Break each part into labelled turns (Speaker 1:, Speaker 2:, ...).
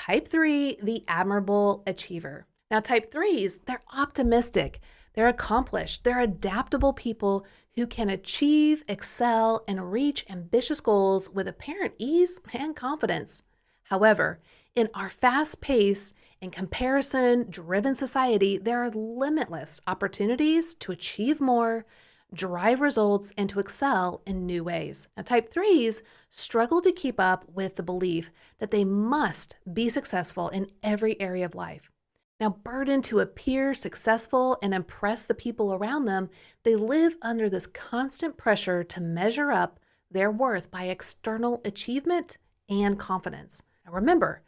Speaker 1: Type 3, the Admirable Achiever. Now, type 3s, they're optimistic, they're accomplished, they're adaptable people who can achieve, excel, and reach ambitious goals with apparent ease and confidence. However, in our fast-paced and comparison-driven society, there are limitless opportunities to achieve more, drive results, and to excel in new ways. Now, type 3s struggle to keep up with the belief that they must be successful in every area of life. Now, burdened to appear successful and impress the people around them, they live under this constant pressure to measure up their worth by external achievement and confidence. Now, remember,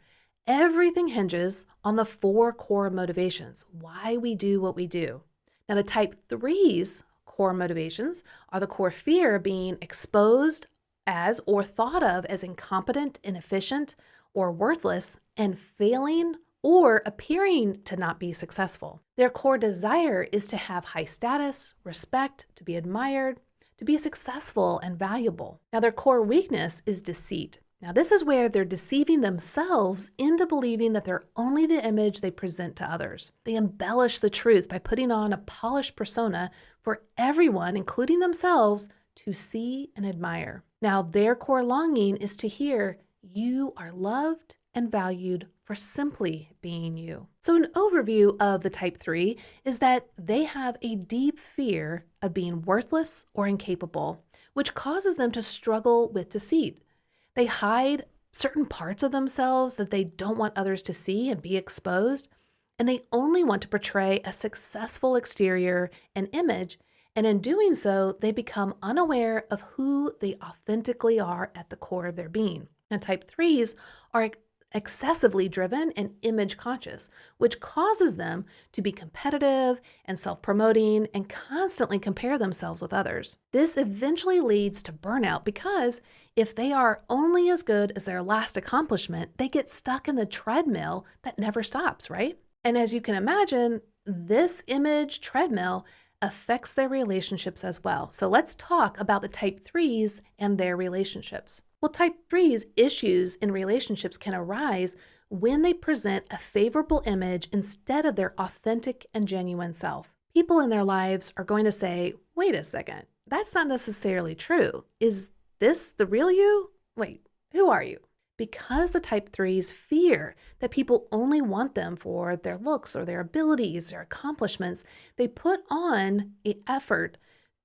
Speaker 1: everything hinges on the 4 core motivations, why we do what we do. Now, the type 3's core motivations are the core fear of being exposed as or thought of as incompetent, inefficient, or worthless, and failing or appearing to not be successful. Their core desire is to have high status, respect, to be admired, to be successful and valuable. Now, their core weakness is deceit. Now, this is where they're deceiving themselves into believing that they're only the image they present to others. They embellish the truth by putting on a polished persona for everyone, including themselves, to see and admire. Now, their core longing is to hear, "You are loved and valued for simply being you." So an overview of the type 3 is that they have a deep fear of being worthless or incapable, which causes them to struggle with deceit. They hide certain parts of themselves that they don't want others to see and be exposed, and they only want to portray a successful exterior and image, and in doing so, they become unaware of who they authentically are at the core of their being. And type 3s are excessively driven and image conscious, which causes them to be competitive and self-promoting and constantly compare themselves with others. This eventually leads to burnout because if they are only as good as their last accomplishment, they get stuck in the treadmill that never stops, right? And as you can imagine, this image treadmill affects their relationships as well. So let's talk about the type 3s and their relationships. Well, type 3's issues in relationships can arise when they present a favorable image instead of their authentic and genuine self. People in their lives are going to say, "Wait a second, that's not necessarily true. Is this the real you? Wait, who are you?" Because the type 3s fear that people only want them for their looks or their abilities, their accomplishments, they put on an effort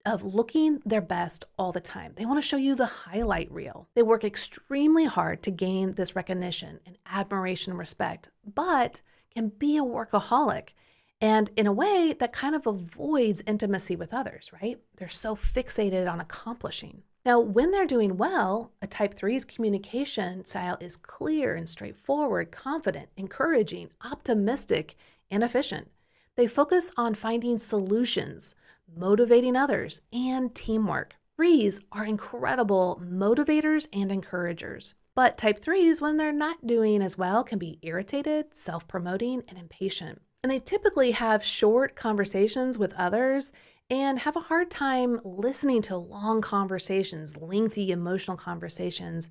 Speaker 1: of looking their best all the time. They want to show you the highlight reel. They work extremely hard to gain this recognition and admiration and respect, but can be a workaholic. And in a way that kind of avoids intimacy with others, right? They're so fixated on accomplishing. Now, when they're doing well, a type 3's communication style is clear and straightforward, confident, encouraging, optimistic, and efficient. They focus on finding solutions, motivating others, and teamwork. 3s are incredible motivators and encouragers. But type 3s, when they're not doing as well, can be irritated, self-promoting, and impatient. And they typically have short conversations with others and have a hard time listening to long conversations, lengthy emotional conversations,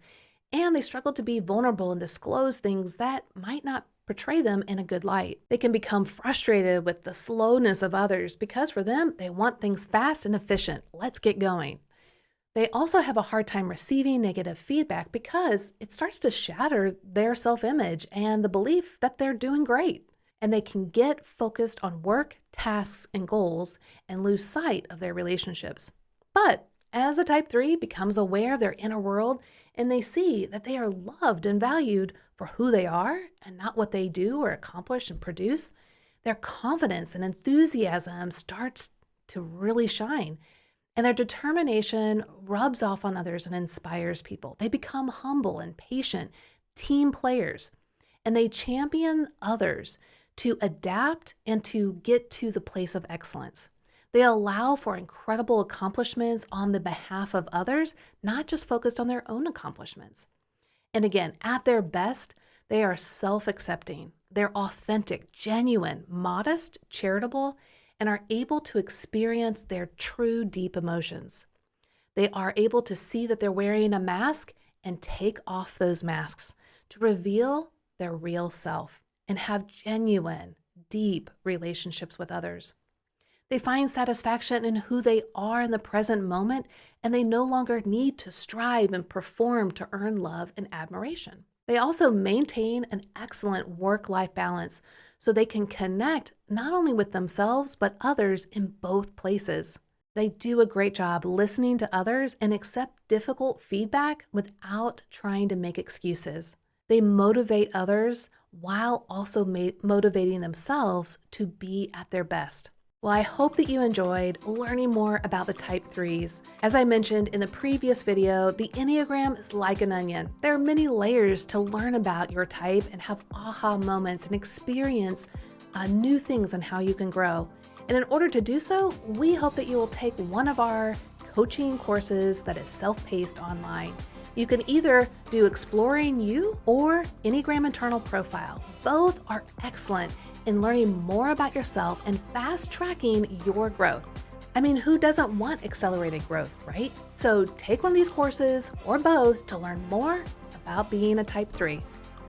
Speaker 1: and they struggle to be vulnerable and disclose things that might not portray them in a good light. They can become frustrated with the slowness of others because for them, they want things fast and efficient. Let's get going. They also have a hard time receiving negative feedback because it starts to shatter their self-image and the belief that they're doing great. And they can get focused on work, tasks, and goals and lose sight of their relationships. But as a type 3 becomes aware of their inner world and they see that they are loved and valued for who they are and not what they do or accomplish and produce, their confidence and enthusiasm starts to really shine. And their determination rubs off on others and inspires people. They become humble and patient team players, and they champion others to adapt and to get to the place of excellence. They allow for incredible accomplishments on the behalf of others, not just focused on their own accomplishments. And again, at their best, they are self-accepting. They're authentic, genuine, modest, charitable, and are able to experience their true deep emotions. They are able to see that they're wearing a mask and take off those masks to reveal their real self and have genuine, deep relationships with others. They find satisfaction in who they are in the present moment, and they no longer need to strive and perform to earn love and admiration. They also maintain an excellent work-life balance so they can connect not only with themselves, but others in both places. They do a great job listening to others and accept difficult feedback without trying to make excuses. They motivate others while also motivating themselves to be at their best. Well, I hope that you enjoyed learning more about the type 3s. As I mentioned in the previous video, the Enneagram is like an onion. There are many layers to learn about your type and have aha moments and experience new things on how you can grow. And in order to do so, we hope that you will take one of our coaching courses that is self-paced online. You can either do Exploring You or Enneagram Internal Profile. Both are excellent in learning more about yourself and fast-tracking your growth. I mean, who doesn't want accelerated growth, right? So take one of these courses or both to learn more about being a type 3.